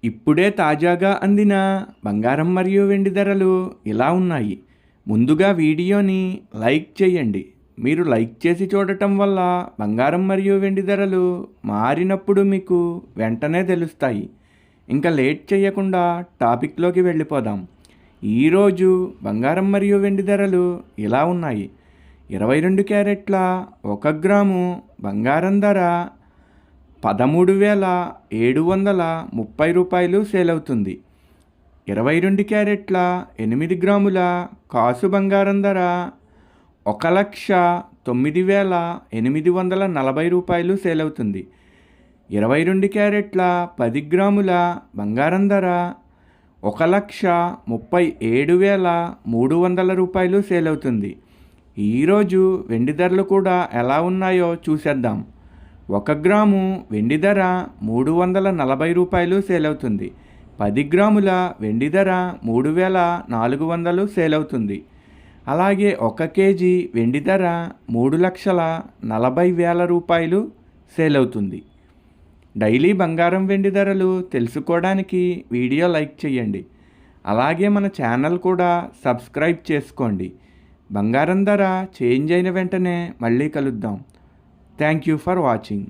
ఇప్పుడే తాజాగా అందిన బంగారం మరియు వెండి ధరలు ఇలా ఉన్నాయి. ముందుగా వీడియోని లైక్ చేయండి. మీరు లైక్ చేసి చూడటం వల్ల బంగారం మరియు వెండి ధరలు మారినప్పుడు మీకు వెంటనే తెలుస్తాయి. ఇంకా లేట్ చేయకుండా టాపిక్లోకి వెళ్ళిపోదాం. ఈరోజు బంగారం మరియు వెండి ధరలు ఇలా ఉన్నాయి. 22 క్యారెట్ల 1 గ్రాము బంగారం ధర 13,730 రూపాయలు సేల్ అవుతుంది. 22 క్యారెట్ల 8 గ్రాముల కాసు బంగారం ధర 1,09,840 రూపాయలు సేల్ అవుతుంది. 22 క్యారెట్ల 10 గ్రాముల బంగారం ధర 1,37,300 రూపాయలు సేల్ అవుతుంది. ఈరోజు వెండి ధరలు కూడా ఎలా ఉన్నాయో చూసేద్దాం. 1 గ్రాము వెండి ధర 340 రూపాయలు సేల్ అవుతుంది. 10 గ్రాముల వెండి ధర 3,400 సేల్ అవుతుంది. అలాగే 1 కేజీ వెండి ధర 3,40,000 రూపాయలు సేల్ అవుతుంది. డైలీ బంగారం వెండి ధరలు తెలుసుకోవడానికి వీడియో లైక్ చేయండి. అలాగే మన ఛానల్ కూడా సబ్స్క్రైబ్ చేసుకోండి. బంగారం ధర చేంజ్ అయిన వెంటనే మళ్ళీ కలుద్దాం. Thank you for watching.